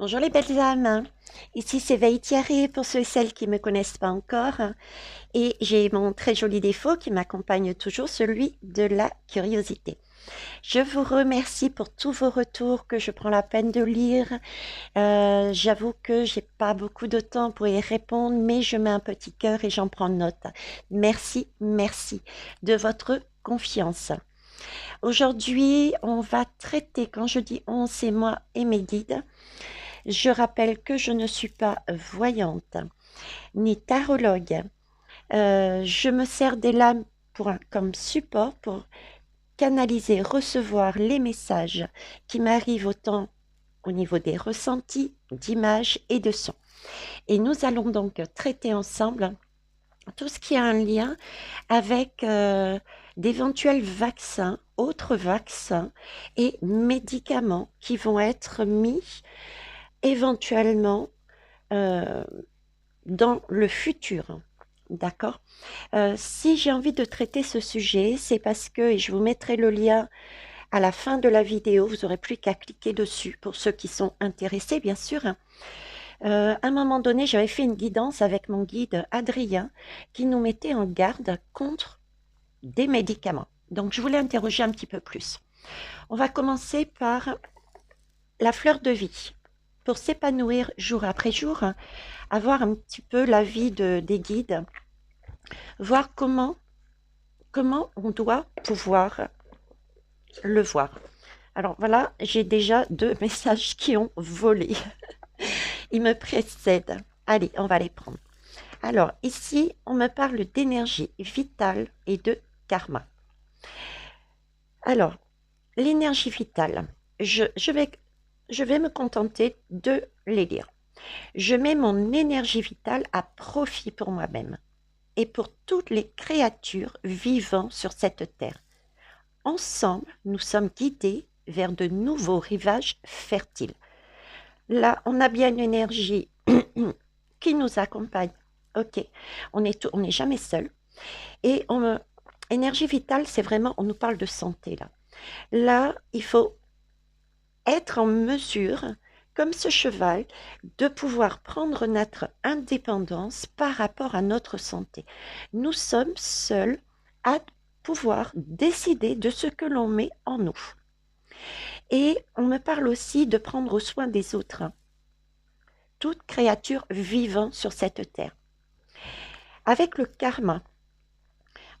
Bonjour les belles âmes, ici c'est Veille Thierry pour ceux et celles qui ne me connaissent pas encore et j'ai mon très joli défaut qui m'accompagne toujours, celui de la curiosité. Je vous remercie pour tous vos retours que je prends la peine de lire. J'avoue que j'ai pas beaucoup de temps pour y répondre, mais je mets un petit cœur et j'en prends note. Merci, merci de votre confiance. Aujourd'hui, on va traiter, quand je dis on, c'est moi et mes guides. Je rappelle que je ne suis pas voyante ni tarologue. Je me sers des lames comme support pour canaliser, recevoir les messages qui m'arrivent autant au niveau des ressentis, d'images et de sons. Et nous allons donc traiter ensemble tout ce qui a un lien avec d'éventuels vaccins, autres vaccins et médicaments qui vont être mis éventuellement euh, dans le futur. D'accord. Si j'ai envie de traiter ce sujet, c'est parce que, et je vous mettrai le lien à la fin de la vidéo, vous n'aurez plus qu'à cliquer dessus pour ceux qui sont intéressés, bien sûr. À un moment donné, j'avais fait une guidance avec mon guide Adrien qui nous mettait en garde contre des médicaments. Donc, je voulais interroger un petit peu plus. On va commencer par la fleur de vie. Pour s'épanouir jour après jour, avoir un petit peu l'avis des guides, voir comment on doit pouvoir le voir. Alors voilà, j'ai déjà deux messages qui ont volé. Ils me précèdent. Allez, on va les prendre. Alors ici, on me parle d'énergie vitale et de karma. Alors, l'énergie vitale, je vais me contenter de les lire. Je mets mon énergie vitale à profit pour moi-même et pour toutes les créatures vivant sur cette terre. Ensemble, nous sommes guidés vers de nouveaux rivages fertiles. Là, on a bien une énergie qui nous accompagne. Ok, on n'est jamais seul. Et énergie vitale, c'est vraiment, on nous parle de santé là. Là, il faut être en mesure, comme ce cheval, de pouvoir prendre notre indépendance par rapport à notre santé. Nous sommes seuls à pouvoir décider de ce que l'on met en nous. Et on me parle aussi de prendre soin des autres, toute créature vivant sur cette terre. Avec le karma,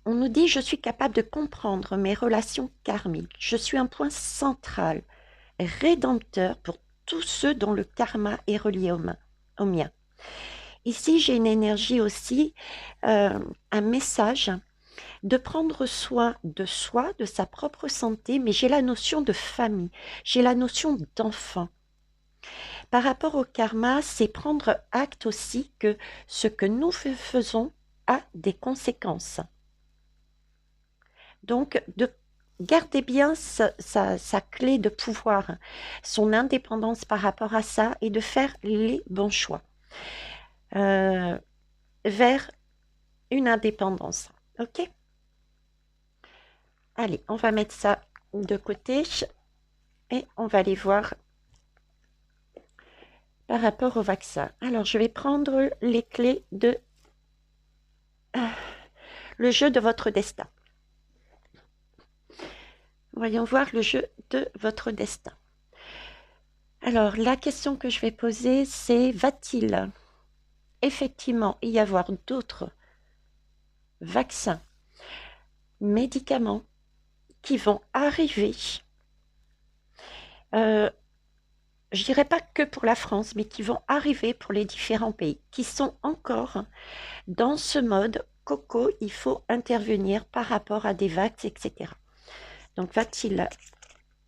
on nous dit je suis capable de comprendre mes relations karmiques. Je suis un point central, rédempteur pour tous ceux dont le karma est relié au mien. Ici, j'ai une énergie aussi, un message de prendre soin de soi, de sa propre santé, mais j'ai la notion de famille, j'ai la notion d'enfant. Par rapport au karma, c'est prendre acte aussi que ce que nous faisons a des conséquences. Donc, de garder bien sa clé de pouvoir, son indépendance par rapport à ça et de faire les bons choix vers une indépendance. Ok? Allez, on va mettre ça de côté et on va aller voir par rapport au vaccin. Alors, je vais prendre les clés de le jeu de votre destin. Voyons voir le jeu de votre destin. Alors, la question que je vais poser, c'est va-t-il effectivement y avoir d'autres vaccins, médicaments qui vont arriver, je dirais pas que pour la France, mais qui vont arriver pour les différents pays, qui sont encore dans ce mode coco, il faut intervenir par rapport à des vax, etc. Donc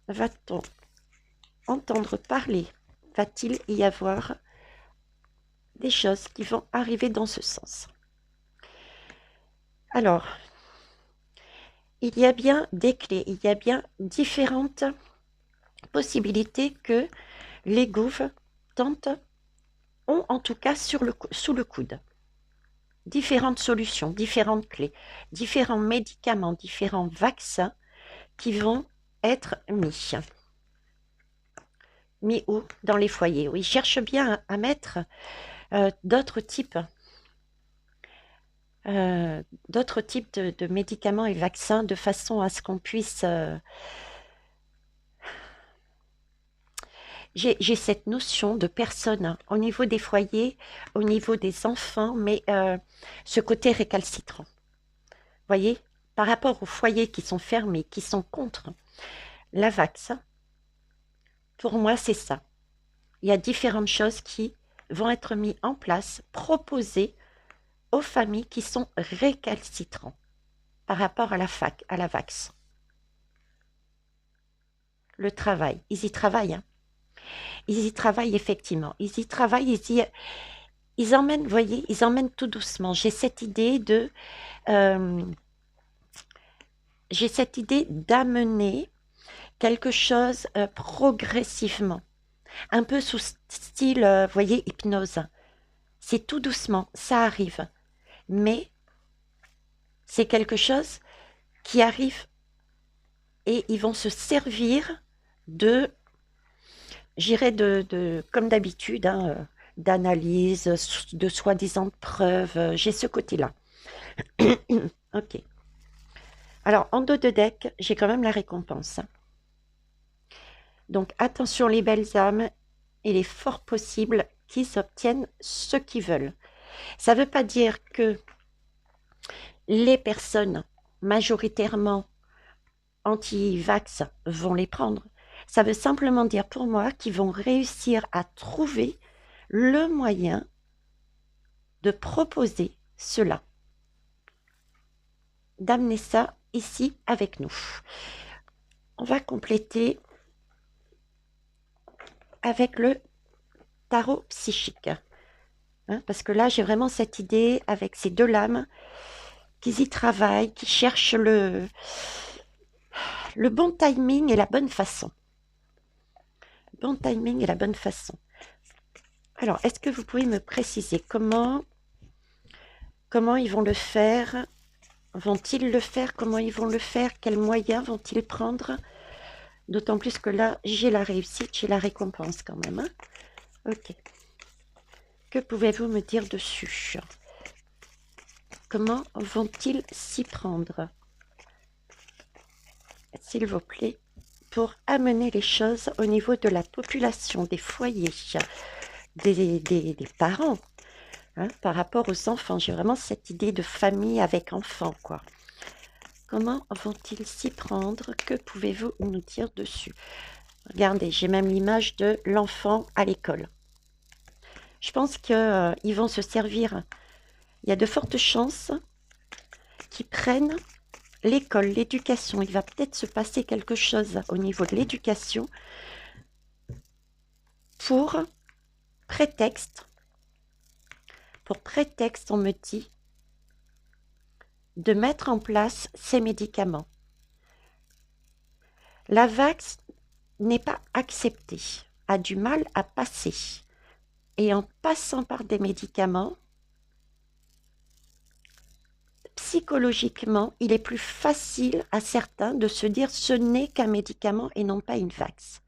va-t-on entendre parler, va-t-il y avoir des choses qui vont arriver dans ce sens? Alors, il y a bien des clés, il y a bien différentes possibilités que les gouvernements tentent, ont en tout cas sous le coude. Différentes solutions, différentes clés, différents médicaments, différents vaccins qui vont être mis. mis où? Dans les foyers. Oui, cherche bien à mettre d'autres types de médicaments et vaccins de façon à ce qu'on puisse... j'ai cette notion de personnes hein, au niveau des foyers, au niveau des enfants, mais ce côté récalcitrant. Voyez, par rapport aux foyers qui sont fermés, qui sont contre la vax, pour moi, c'est ça. Il y a différentes choses qui vont être mises en place, proposées aux familles qui sont récalcitrantes par rapport à à la vax. Le travail, ils y travaillent. Hein. Ils y travaillent effectivement. Ils y travaillent, ils emmènent, vous voyez, ils emmènent tout doucement. Euh, j'ai cette idée d'amener quelque chose progressivement, un peu sous style, vous voyez, hypnose. C'est tout doucement, ça arrive, mais c'est quelque chose qui arrive et ils vont se servir de, j'irais comme d'habitude, hein, d'analyse, de soi-disant preuves. J'ai ce côté-là. Ok. Alors, en dos de deck, j'ai quand même la récompense. Hein. Donc, attention les belles âmes, il est fort possible qu'ils obtiennent ce qu'ils veulent. Ça ne veut pas dire que les personnes majoritairement anti-vax vont les prendre. Ça veut simplement dire pour moi qu'ils vont réussir à trouver le moyen de proposer cela, d'amener ça ici avec nous. On va compléter avec le tarot psychique. Hein, parce que là, j'ai vraiment cette idée avec ces deux lames qu'ils y travaillent, qui cherchent le bon timing et la bonne façon. Bon timing et la bonne façon. Alors, est-ce que vous pouvez me préciser comment ils vont le faire? Vont-ils le faire? Comment ils vont le faire? Quels moyens vont-ils prendre? D'autant plus que là, j'ai la réussite, j'ai la récompense quand même. Hein. Ok. Que pouvez-vous me dire dessus? Comment vont-ils s'y prendre? S'il vous plaît, pour amener les choses au niveau de la population, des foyers, des parents, hein, par rapport aux enfants. J'ai vraiment cette idée de famille avec enfants, quoi. Comment vont-ils s'y prendre? Que pouvez-vous nous dire dessus? Regardez, j'ai même l'image de l'enfant à l'école. Je pense qu'ils vont se servir. Il y a de fortes chances qu'ils prennent l'école, l'éducation. Il va peut-être se passer quelque chose au niveau de l'éducation pour prétexte, on me dit, de mettre en place ces médicaments. La vax n'est pas acceptée, a du mal à passer. Et en passant par des médicaments, psychologiquement, il est plus facile à certains de se dire ce n'est qu'un médicament et non pas une vax.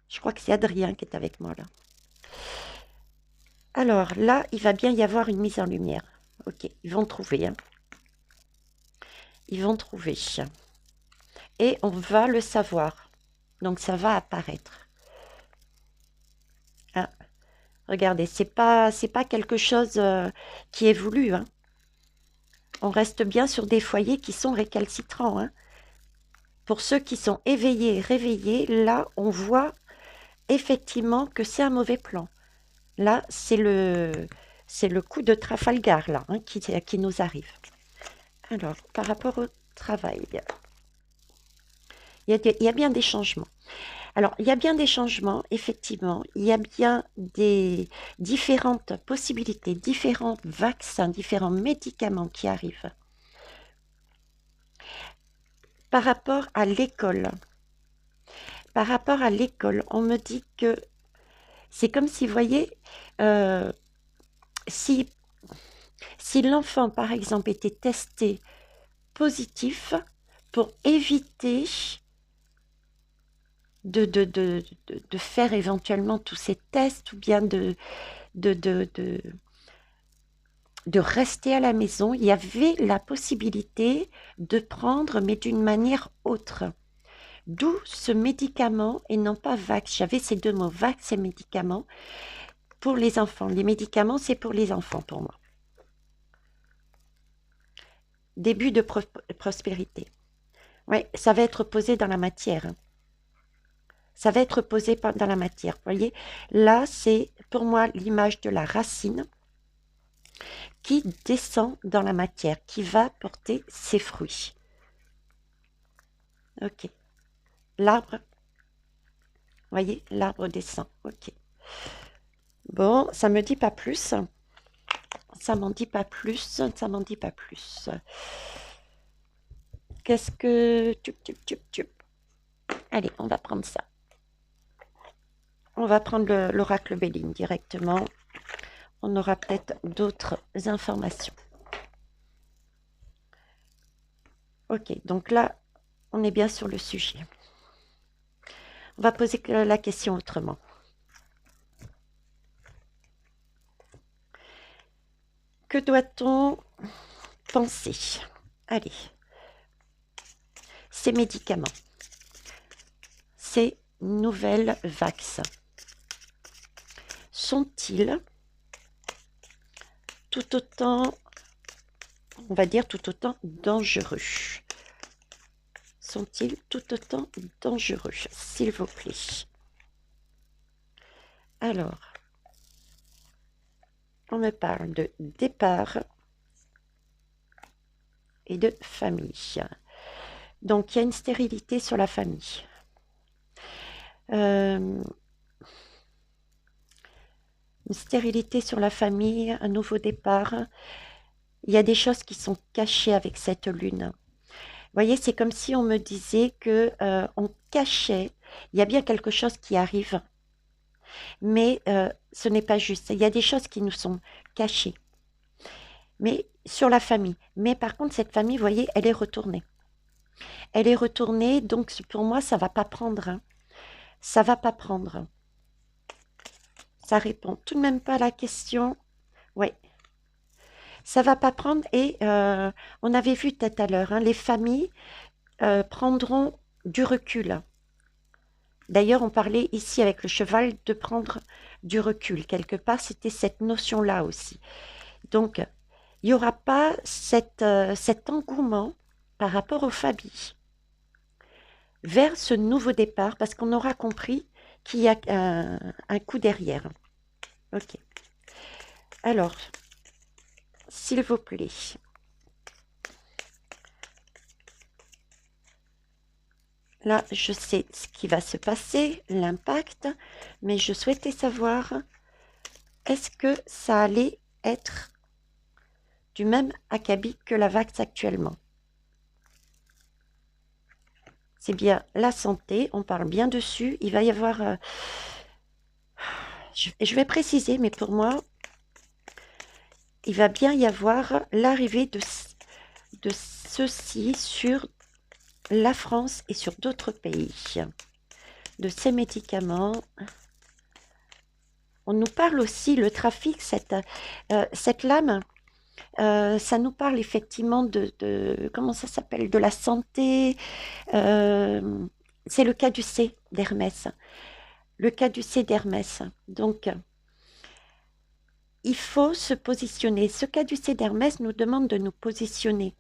Je crois que c'est Adrien qui est avec moi là. Alors là, il va bien y avoir une mise en lumière. Ok, ils vont trouver. Hein. Ils vont trouver. Et on va le savoir. Donc ça va apparaître. Ah, regardez, c'est pas quelque chose qui est voulu. Hein. On reste bien sur des foyers qui sont récalcitrants. Hein. Pour ceux qui sont éveillés, réveillés, là, on voit effectivement que c'est un mauvais plan. Là, c'est le coup de Trafalgar là, hein, qui nous arrive. Alors, par rapport au travail, il y a bien des changements. Alors, il y a bien des changements, effectivement. Il y a bien des différentes possibilités, différents vaccins, différents médicaments qui arrivent. Par rapport à l'école, on me dit que c'est comme si, vous voyez, si l'enfant, par exemple, était testé positif pour éviter de faire éventuellement tous ces tests ou bien de, de, de, de rester à la maison. Il y avait la possibilité de prendre, mais d'une manière autre. D'où ce médicament et non pas Vax. J'avais ces deux mots, Vax et médicament, pour les enfants. Les médicaments, c'est pour les enfants pour moi. Début de prospérité. Oui, ça va être posé dans la matière. Ça va être posé dans la matière. Vous voyez, là, c'est pour moi l'image de la racine qui descend dans la matière, qui va porter ses fruits. Ok. L'arbre, voyez, l'arbre descend. Ok. Bon, ça me dit pas plus. Ça m'en dit pas plus. Ça m'en dit pas plus. Qu'est-ce que... Allez, on va prendre ça. On va prendre l'oracle Béline directement. On aura peut-être d'autres informations. Ok, donc là, on est bien sur le sujet. On va poser la question autrement. Que doit-on penser? Allez, ces médicaments, ces nouvelles vax, sont-ils tout autant, on va dire tout autant dangereux? Sont-ils tout autant dangereux, s'il vous plaît? Alors, on me parle de départ et de famille. Donc, il y a une stérilité sur la famille. Une stérilité sur la famille, un nouveau départ. Il y a des choses qui sont cachées avec cette lune. Vous voyez, c'est comme si on me disait que on cachait. Il y a bien quelque chose qui arrive, mais ce n'est pas juste. Il y a des choses qui nous sont cachées. Mais sur la famille. Mais par contre, cette famille, vous voyez, elle est retournée. Elle est retournée, donc pour moi, ça va pas prendre. Hein. Ça va pas prendre. Ça répond tout de même pas à la question. Oui. Ça va pas prendre. Et on avait vu tout à l'heure, hein, les familles prendront du recul. D'ailleurs, on parlait ici avec le cheval de prendre du recul. Quelque part, c'était cette notion-là aussi. Donc, il n'y aura pas cet engouement par rapport aux familles vers ce nouveau départ parce qu'on aura compris qu'il y a un coup derrière. Ok. Alors, s'il vous plaît. Là, je sais ce qui va se passer, l'impact, mais je souhaitais savoir, est-ce que ça allait être du même acabit que la Vax actuellement? C'est bien la santé, on parle bien dessus. Il va y avoir... je vais préciser, mais pour moi, il va bien y avoir l'arrivée de ceci sur la France et sur d'autres pays. De ces médicaments. On nous parle aussi, le trafic, cette lame, ça nous parle effectivement comment ça s'appelle, de la santé. C'est le caducée d'Hermès. Le caducée d'Hermès. Donc, il faut se positionner. Ce caducée d'Hermès nous demande de nous positionner.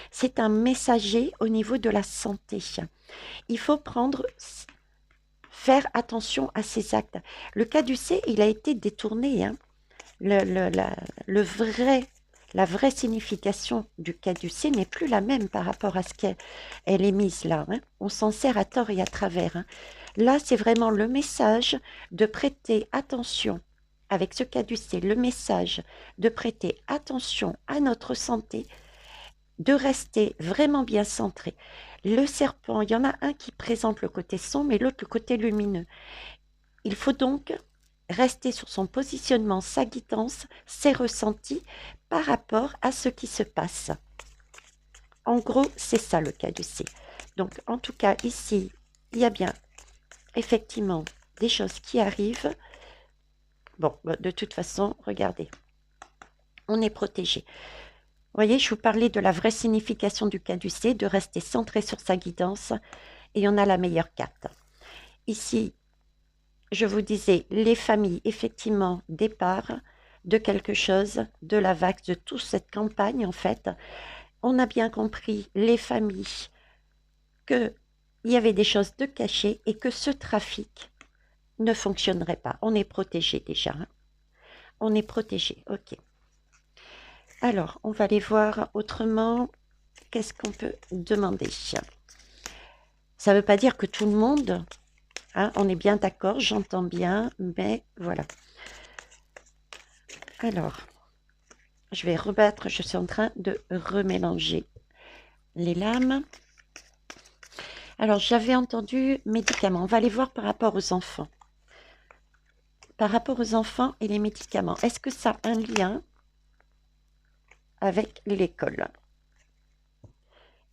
C'est un messager au niveau de la santé. Il faut faire attention à ses actes. Le caducée, il a été détourné. Hein. La vraie signification du caducée n'est plus la même par rapport à ce qu'elle est mise là. Hein. On s'en sert à tort et à travers. Hein. Là, c'est vraiment le message de prêter attention avec ce caducée, le message de prêter attention à notre santé, de rester vraiment bien centré. Le serpent, il y en a un qui présente le côté sombre et l'autre le côté lumineux. Il faut donc rester sur son positionnement, sa guidance, ses ressentis par rapport à ce qui se passe. En gros, c'est ça le caducée. Donc, en tout cas, ici, il y a bien effectivement des choses qui arrivent. Bon, de toute façon, regardez, on est protégé. Vous voyez, je vous parlais de la vraie signification du caducée, de rester centré sur sa guidance, et on a la meilleure carte. Ici, je vous disais, les familles, effectivement, départ de quelque chose, de la vague, de toute cette campagne, en fait. On a bien compris, les familles, qu'il y avait des choses de cachées et que ce trafic ne fonctionnerait pas. On est protégé déjà. Hein. On est protégé, ok. Alors, on va aller voir autrement. Qu'est-ce qu'on peut demander? Ça ne veut pas dire que tout le monde, hein, on est bien d'accord, j'entends bien, mais voilà. Alors, je vais rebattre, je suis en train de remélanger les lames. Alors, j'avais entendu médicaments. On va aller voir par rapport aux enfants. Par rapport aux enfants et les médicaments, est-ce que ça a un lien avec l'école?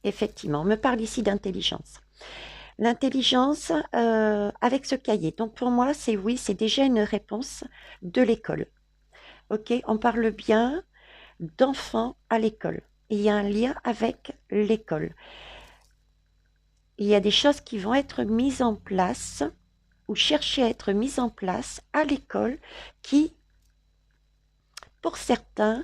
Effectivement, on me parle ici d'intelligence. L'intelligence avec ce cahier. Donc pour moi, c'est oui, c'est déjà une réponse de l'école. Ok, on parle bien d'enfants à l'école. Il y a un lien avec l'école. Il y a des choses qui vont être mises en place ou chercher à être mises en place à l'école qui, pour certains,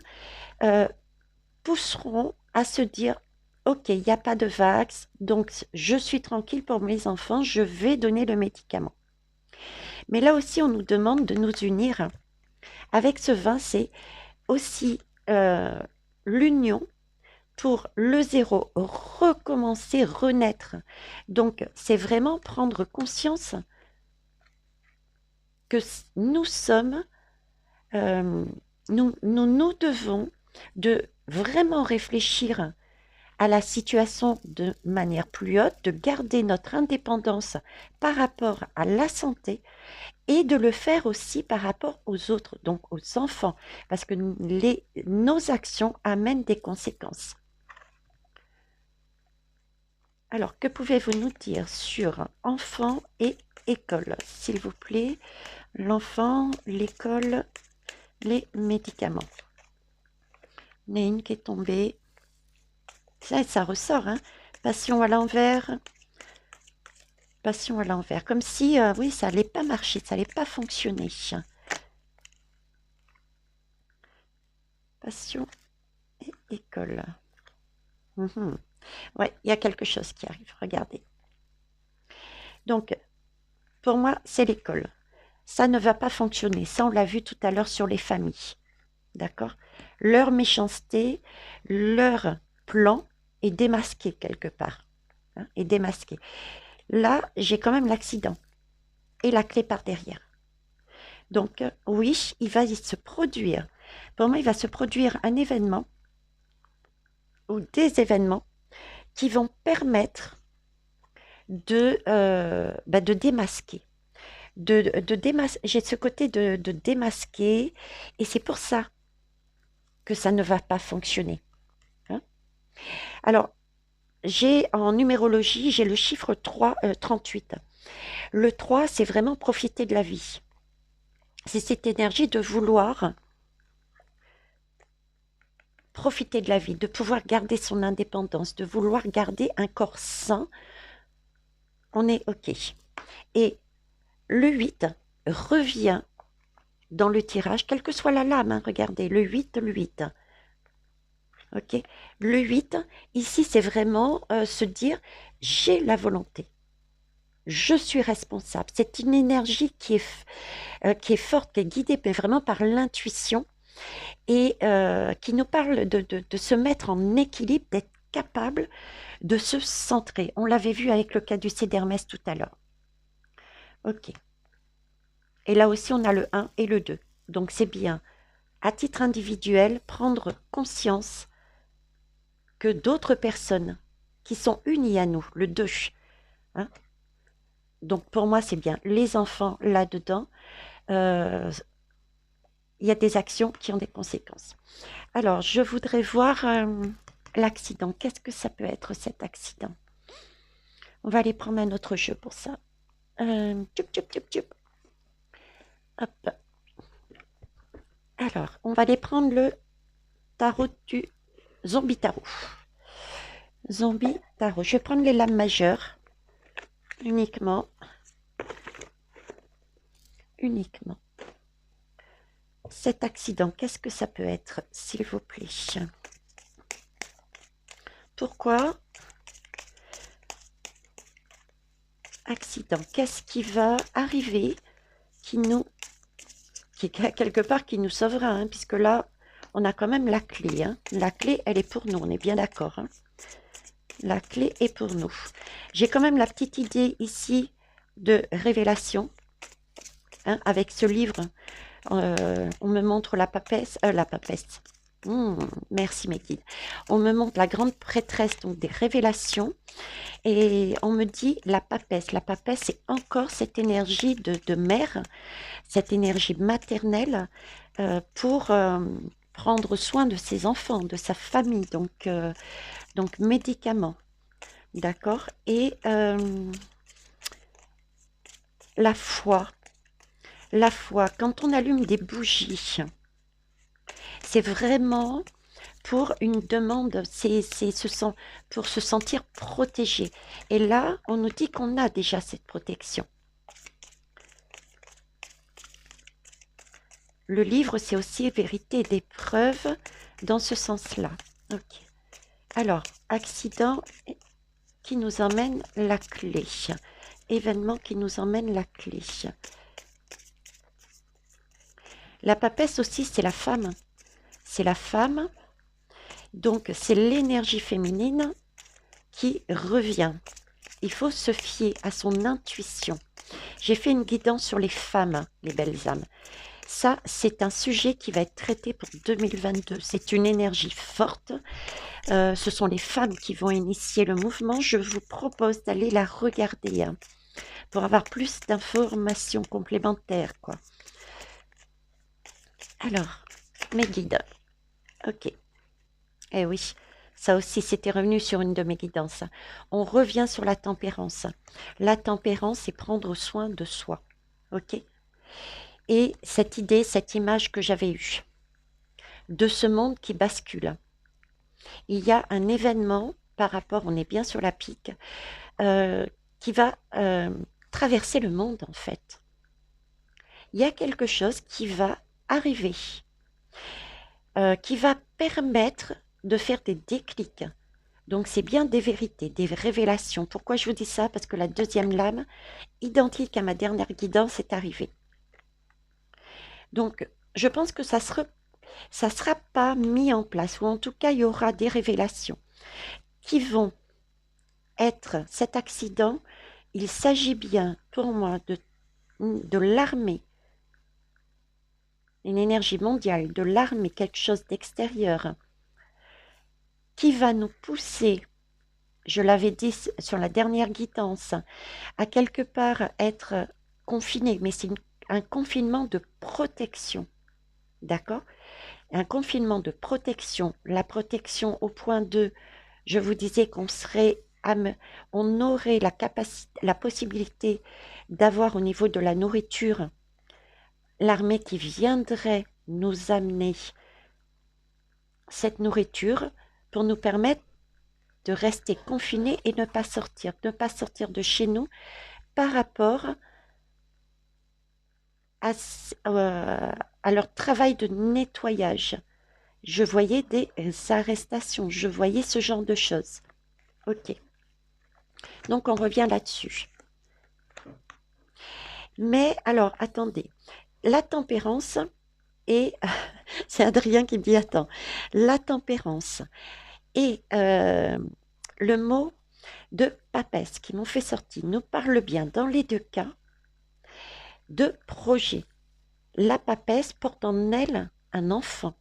pousseront à se dire ok, il n'y a pas de vax, donc je suis tranquille pour mes enfants, je vais donner le médicament. Mais là aussi, on nous demande de nous unir. Avec ce vin, c'est aussi l'union pour le zéro, recommencer, renaître. Donc, c'est vraiment prendre conscience que nous sommes, nous devons de vraiment réfléchir à la situation de manière plus haute, de garder notre indépendance par rapport à la santé et de le faire aussi par rapport aux autres, donc aux enfants, parce que nos actions amènent des conséquences. Alors, que pouvez-vous nous dire sur enfants et école, s'il vous plaît? L'enfant, l'école, les médicaments. Il y en a une qui est tombée. Ça ressort, hein. Passion à l'envers. Passion à l'envers. Comme si, oui, ça n'allait pas marcher, ça n'allait pas fonctionner. Passion et école. Ouais, il y a quelque chose qui arrive, regardez. Donc, pour moi, c'est l'école. Ça ne va pas fonctionner. Ça, on l'a vu tout à l'heure sur les familles. D'accord? Leur méchanceté, leur plan est démasqué quelque part. Hein, est démasqué. Là, j'ai quand même l'accident. Et la clé par derrière. Donc, oui, il va se produire. Pour moi, il va se produire un événement ou des événements qui vont permettre de démasquer. J'ai ce côté de démasquer et c'est pour ça que ça ne va pas fonctionner. Hein. Alors, en numérologie, j'ai le chiffre 3, 38. Le 3, c'est vraiment profiter de la vie. C'est cette énergie de vouloir profiter de la vie, de pouvoir garder son indépendance, de vouloir garder un corps sain. On est OK. Et le 8 revient dans le tirage, quelle que soit la lame, hein, regardez, le 8. Ok. Le 8, ici, c'est vraiment se dire, j'ai la volonté. Je suis responsable. C'est une énergie qui est forte, qui est guidée mais vraiment par l'intuition et qui nous parle de se mettre en équilibre, d'être capable de se centrer. On l'avait vu avec le caducée d'Hermès tout à l'heure. Ok. Et là aussi, on a le 1 et le 2. Donc, c'est bien, à titre individuel, prendre conscience que d'autres personnes qui sont unies à nous, le 2, hein. Donc, pour moi, c'est bien. Les enfants, là-dedans, il y a des actions qui ont des conséquences. Alors, je voudrais voir l'accident. Qu'est-ce que ça peut être, cet accident? On va aller prendre un autre jeu pour ça. Tchoup, tchoup, tchoup, tchoup. Hop. Alors, on va aller prendre le tarot du Zombie Tarot. Zombie Tarot. Je vais prendre les lames majeures. Uniquement. Cet accident, qu'est-ce que ça peut être, s'il vous plaît? Pourquoi? Accident, qu'est-ce qui va arriver qui quelque part qui nous sauvera, hein, puisque là, on a quand même la clé. Hein. La clé, elle est pour nous, on est bien d'accord. Hein. La clé est pour nous. J'ai quand même la petite idée ici de révélation, hein, avec ce livre. On me montre la papesse. Merci mes guides. On me montre la grande prêtresse, donc des révélations. Et on me dit la papesse. La papesse, c'est encore cette énergie de mère, cette énergie maternelle pour prendre soin de ses enfants, de sa famille. Donc médicaments. D'accord? Et la foi. La foi, quand on allume des bougies, c'est vraiment pour une demande, pour se sentir protégé. Et là, on nous dit qu'on a déjà cette protection. Le livre, c'est aussi vérité des preuves dans ce sens-là. Ok. Alors, accident qui nous emmène la clé. Événement qui nous emmène la clé. La papesse aussi, c'est la femme. C'est la femme. Donc, c'est l'énergie féminine qui revient. Il faut se fier à son intuition. J'ai fait une guidance sur les femmes, les belles âmes. Ça, c'est un sujet qui va être traité pour 2022. C'est une énergie forte. Ce sont les femmes qui vont initier le mouvement. Je vous propose d'aller la regarder hein, pour avoir plus d'informations complémentaires, quoi. Alors, mes guides. Ok. Eh oui, ça aussi, c'était revenu sur une de mes guidances. On revient sur la tempérance. La tempérance, c'est prendre soin de soi. Ok. Et cette idée, cette image que j'avais eue de ce monde qui bascule. Il y a un événement par rapport, on est bien sur la pique, qui va traverser le monde en fait. Il y a quelque chose qui va arriver, qui va permettre de faire des déclics. Donc c'est bien des vérités, des révélations. Pourquoi je vous dis ça? Parce que la deuxième lame, identique à ma dernière guidance, est arrivée. Donc je pense que ça sera pas mis en place, ou en tout cas il y aura des révélations qui vont être cet accident. Il s'agit bien pour moi de l'armée, une énergie mondiale, de l'armée, quelque chose d'extérieur, qui va nous pousser, je l'avais dit sur la dernière guidance, à quelque part être confiné, mais c'est un confinement de protection, d'accord? Un confinement de protection, la protection au point 2, je vous disais qu'on on aurait la capacité, la possibilité d'avoir au niveau de la nourriture l'armée qui viendrait nous amener cette nourriture pour nous permettre de rester confinés et ne pas sortir de chez nous par rapport à leur travail de nettoyage. Je voyais des arrestations, je voyais ce genre de choses. Ok. Donc on revient là-dessus. Mais alors, attendez. La tempérance et c'est Adrien qui me dit attends. La tempérance et le mot de papesse qui m'ont fait sortir nous parle bien dans les deux cas de projet. La papesse porte en elle un enfant.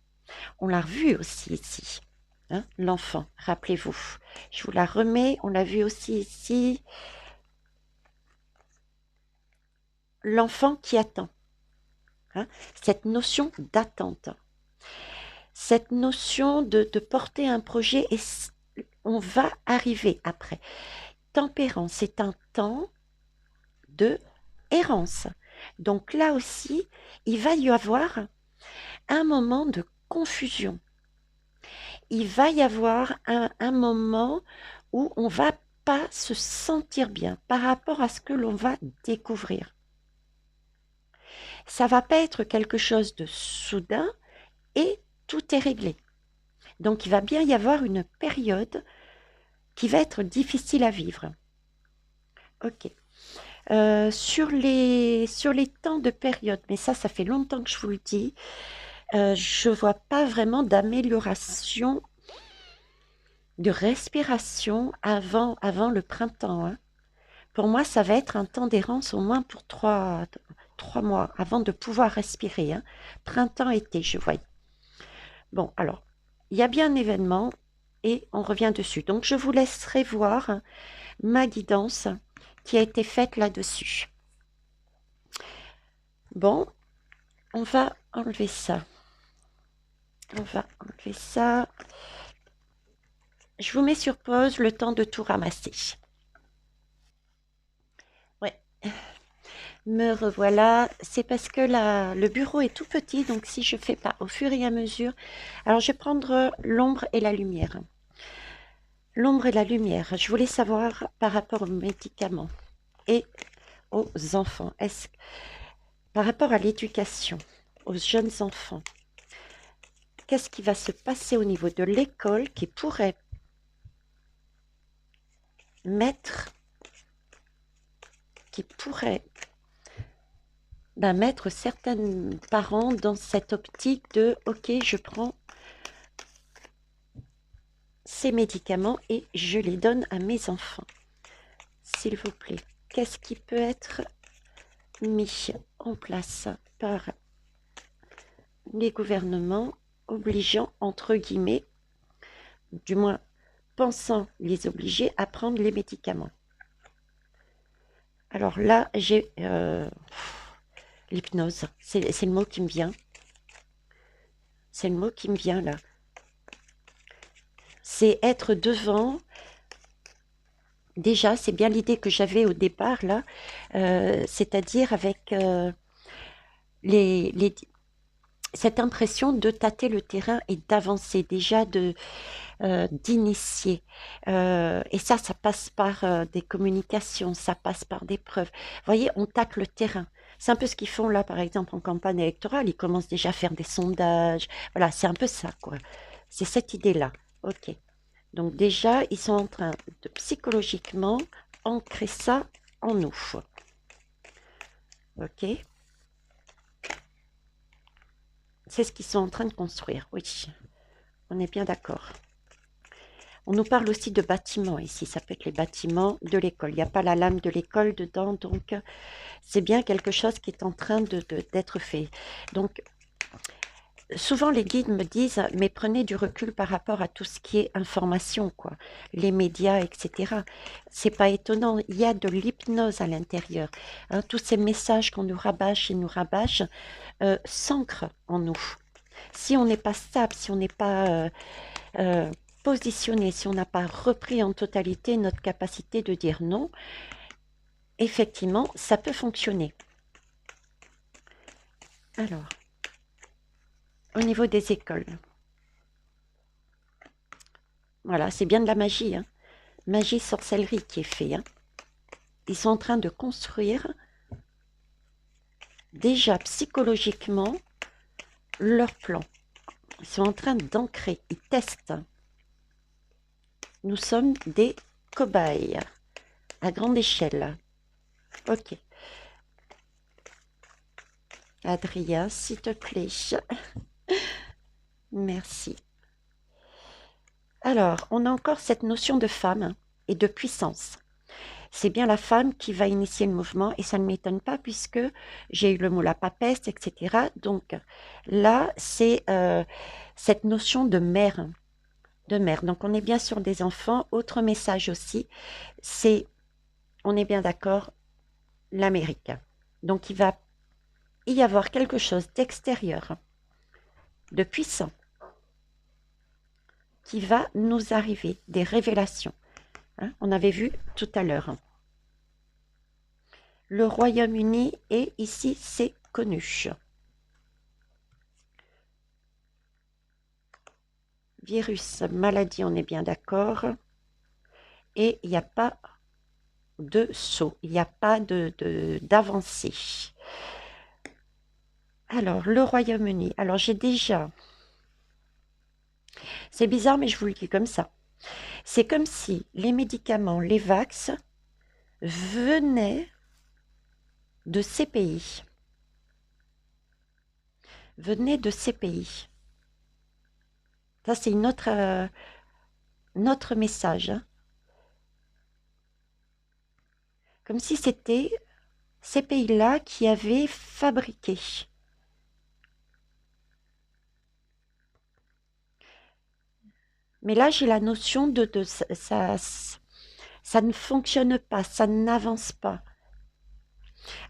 On l'a vu aussi ici, hein, l'enfant, rappelez-vous. Je vous la remets, on l'a vu aussi ici. L'enfant qui attend. Hein, cette notion d'attente. Cette notion de porter un projet et on va arriver après. Tempérance, c'est un temps de errance. Donc là aussi, il va y avoir un moment de confusion. Il va y avoir un moment où on va pas se sentir bien par rapport à ce que l'on va découvrir. Ça va pas être quelque chose de soudain et tout est réglé. Donc il va bien y avoir une période qui va être difficile à vivre. Ok. Sur les temps de période, mais ça fait longtemps que je vous le dis, je vois pas vraiment d'amélioration de respiration avant le printemps, hein. Pour moi, ça va être un temps d'errance au moins pour 3 mois avant de pouvoir respirer, hein. Printemps-été, je vois. Bon, alors, il y a bien un événement et on revient dessus. Donc, je vous laisserai voir ma guidance qui a été faite là-dessus. Bon, on va enlever ça. On va enlever ça. Je vous mets sur pause le temps de tout ramasser. Ouais, me revoilà. C'est parce que le bureau est tout petit, donc si je fais pas au fur et à mesure. Alors, je vais prendre l'ombre et la lumière. L'ombre et la lumière. Je voulais savoir par rapport aux médicaments et aux enfants. Par rapport à l'éducation, aux jeunes enfants, qu'est-ce qui va se passer au niveau de l'école qui pourrait mettre, mettre certains parents dans cette optique de ok, je prends ces médicaments et je les donne à mes enfants. S'il vous plaît, qu'est-ce qui peut être mis en place par les gouvernements obligeant, entre guillemets, du moins pensant les obliger à prendre les médicaments? Alors là, j'ai l'hypnose, c'est le mot qui me vient. C'est le mot qui me vient là. C'est être devant. Déjà, c'est bien l'idée que j'avais au départ là, c'est-à-dire avec cette impression de tâter le terrain et d'avancer, déjà d'initier. Et ça passe par des communications, ça passe par des preuves. Vous voyez, on tâte le terrain. C'est un peu ce qu'ils font là, par exemple, en campagne électorale. Ils commencent déjà à faire des sondages. Voilà, c'est un peu ça, quoi. C'est cette idée-là. Ok. Donc déjà, ils sont en train de psychologiquement ancrer ça en nous. Ok. C'est ce qu'ils sont en train de construire. Oui, on est bien d'accord. On nous parle aussi de bâtiments ici, ça peut être les bâtiments de l'école. Il n'y a pas la lame de l'école dedans, donc c'est bien quelque chose qui est en train d'être fait. Donc, souvent les guides me disent, mais prenez du recul par rapport à tout ce qui est information, quoi, les médias, etc. C'est pas étonnant, il y a de l'hypnose à l'intérieur, hein. Tous ces messages qu'on nous rabâche et nous rabâche s'ancrent en nous. Si on n'est pas stable, si on n'est pas positionné, si on n'a pas repris en totalité notre capacité de dire non, effectivement, ça peut fonctionner. Alors, au niveau des écoles, voilà, c'est bien de la magie, hein. Magie, sorcellerie qui est fait, hein. Ils sont en train de construire déjà psychologiquement leur plan. Ils sont en train d'ancrer, ils testent. Nous sommes des cobayes à grande échelle. Ok. Adrien, s'il te plaît. Merci. Alors, on a encore cette notion de femme et de puissance. C'est bien la femme qui va initier le mouvement et ça ne m'étonne pas puisque j'ai eu le mot la papesse, etc. Donc là, c'est cette notion de mère. De mère. Donc on est bien sur des enfants. Autre message aussi, c'est, on est bien d'accord, l'Amérique. Donc il va y avoir quelque chose d'extérieur, de puissant, qui va nous arriver, des révélations. Hein, on avait vu tout à l'heure. le Royaume-Uni et ici c'est connu. Virus, maladie, on est bien d'accord. Et il n'y a pas de saut, il n'y a pas d'avancée. Alors, le Royaume-Uni. Alors, j'ai déjà... C'est bizarre, mais je vous le dis comme ça. C'est comme si les médicaments, les vax, venaient de ces pays. Venaient de ces pays. Ça, c'est notre message. Hein. Comme si c'était ces pays-là qui avaient fabriqué. Mais là, j'ai la notion de ça ne fonctionne pas, ça n'avance pas.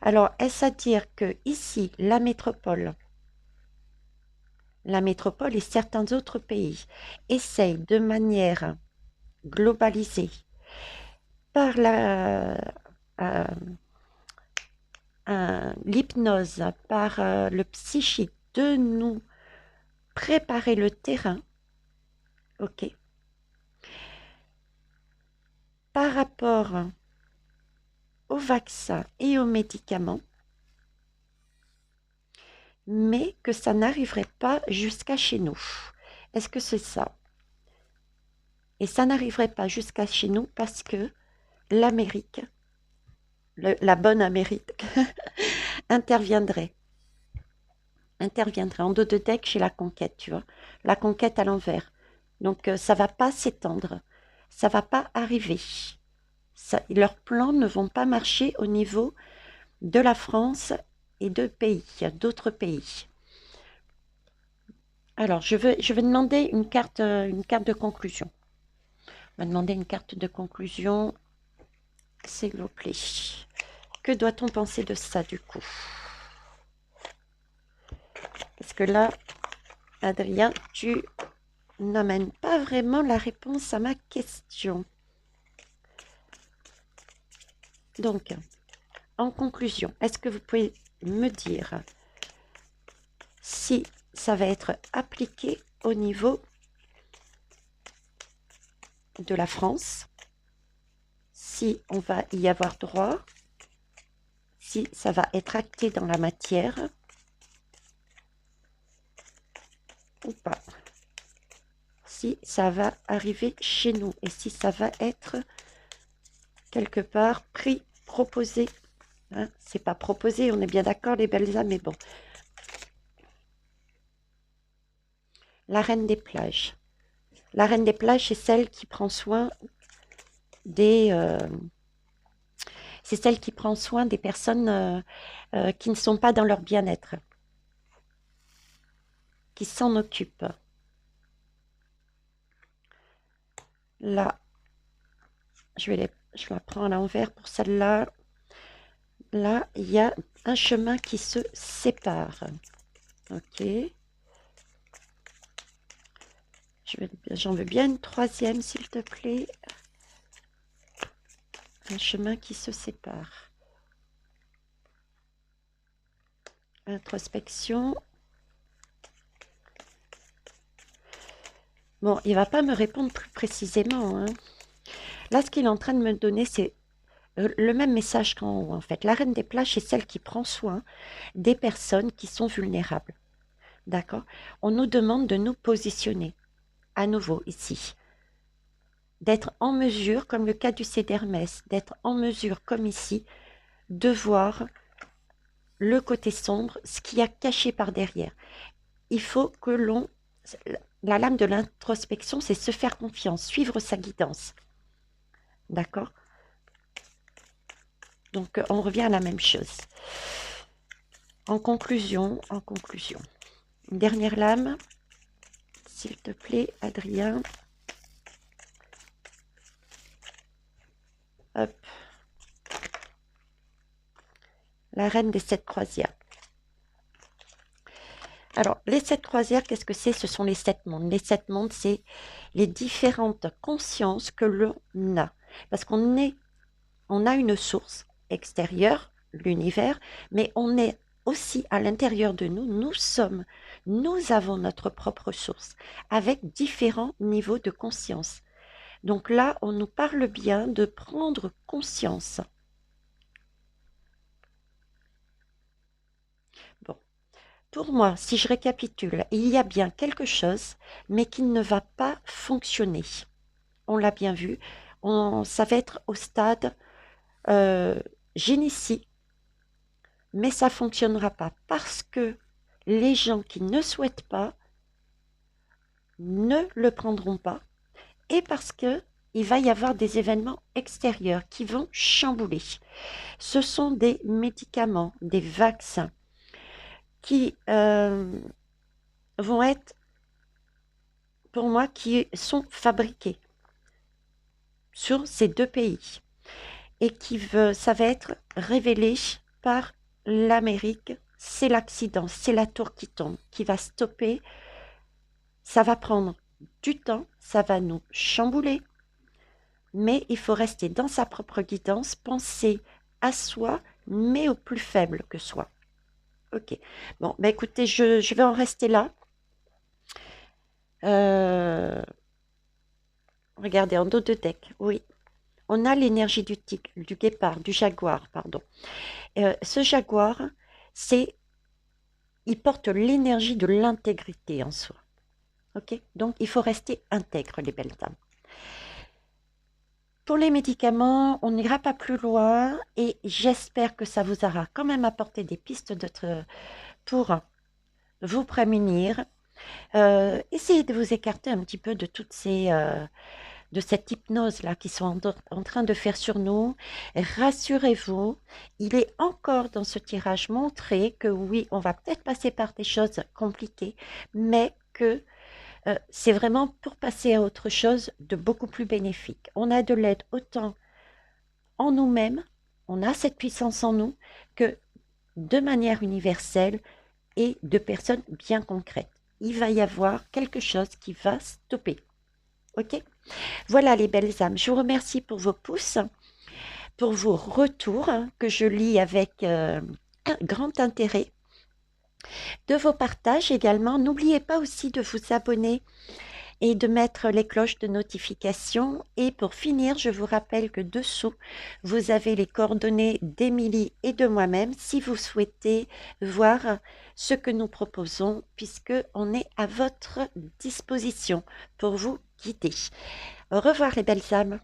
Alors, est-ce à dire que ici, la métropole et certains autres pays essayent de manière globalisée par l'hypnose, par le psychique, de nous préparer le terrain, ok, par rapport aux vaccins et aux médicaments, mais que ça n'arriverait pas jusqu'à chez nous. Est-ce que c'est ça? Et ça n'arriverait pas jusqu'à chez nous parce que l'Amérique, la bonne Amérique, interviendrait en dos de deck chez la conquête, tu vois. La conquête à l'envers. Donc, ça va pas s'étendre. Ça va pas arriver. Leurs plans ne vont pas marcher au niveau de la France et d'autres pays. Alors, je vais demander une carte de conclusion. On va demander une carte de conclusion, s'il vous plaît. Que doit-on penser de ça, du coup? Parce que là, Adrien, tu n'amènes pas vraiment la réponse à ma question. Donc, en conclusion, est-ce que vous pouvez me dire si ça va être appliqué au niveau de la France, si on va y avoir droit, si ça va être acté dans la matière ou pas, si ça va arriver chez nous et si ça va être quelque part proposé. Hein, c'est pas proposé, on est bien d'accord les belles âmes, mais bon. La reine des plages. La reine des plages, c'est celle qui prend soin des... c'est celle qui prend soin des personnes qui ne sont pas dans leur bien-être, qui s'en occupent. Là, je la prends à l'envers pour celle-là. Là, il y a un chemin qui se sépare. Ok. J'en veux bien une troisième, s'il te plaît. Un chemin qui se sépare. Introspection. Bon, il ne va pas me répondre plus précisément. Hein. Là, ce qu'il est en train de me donner, c'est le même message qu'en haut, en fait. La reine des plages, c'est celle qui prend soin des personnes qui sont vulnérables. D'accord? On nous demande de nous positionner, à nouveau, ici. D'être en mesure, comme le cas du Cédermès, d'être en mesure, comme ici, de voir le côté sombre, ce qu'il y a caché par derrière. Il faut que la lame de l'introspection, c'est se faire confiance, suivre sa guidance. D'accord? Donc, on revient à la même chose. En conclusion, une dernière lame, s'il te plaît, Adrien. Hop. La reine des 7 croisières. Alors, les 7 croisières, qu'est-ce que c'est? Ce sont les 7 mondes. Les 7 mondes, c'est les différentes consciences que l'on a. Parce qu'on a une source extérieure l'univers, mais on est aussi à l'intérieur de nous, nous avons notre propre source, avec différents niveaux de conscience. Donc là, on nous parle bien de prendre conscience. Bon, pour moi, si je récapitule, il y a bien quelque chose, mais qui ne va pas fonctionner. On l'a bien vu, ça va être au stade j'initie, mais ça ne fonctionnera pas parce que les gens qui ne souhaitent pas ne le prendront pas et parce que il va y avoir des événements extérieurs qui vont chambouler. Ce sont des médicaments, des vaccins qui vont être, pour moi, qui sont fabriqués sur ces deux pays et ça va être révélé par l'Amérique. C'est l'accident, c'est la tour qui tombe, qui va stopper. Ça va prendre du temps, ça va nous chambouler, mais il faut rester dans sa propre guidance, penser à soi, mais au plus faible que soi. Ok. Bon, bah écoutez, je vais en rester là. Regardez, en dos de deck, oui. On a l'énergie du tigre, du guépard, du jaguar, pardon. Ce jaguar, il porte l'énergie de l'intégrité en soi. Ok. Donc, il faut rester intègre, les belles dames. Pour les médicaments, on n'ira pas plus loin et j'espère que ça vous aura quand même apporté des pistes pour vous prémunir. Essayez de vous écarter un petit peu de de cette hypnose-là qui sont en train de faire sur nous. Rassurez-vous, il est encore dans ce tirage montré que oui, on va peut-être passer par des choses compliquées, mais que c'est vraiment pour passer à autre chose de beaucoup plus bénéfique. On a de l'aide autant en nous-mêmes, on a cette puissance en nous, que de manière universelle et de personnes bien concrètes. Il va y avoir quelque chose qui va stopper. Ok? Voilà les belles âmes. Je vous remercie pour vos pouces, pour vos retours que je lis avec un grand intérêt, de vos partages également. N'oubliez pas aussi de vous abonner et de mettre les cloches de notification. Et pour finir, je vous rappelle que dessous, vous avez les coordonnées d'Émilie et de moi-même si vous souhaitez voir ce que nous proposons, puisque on est à votre disposition pour vous guider. Au revoir les belles âmes.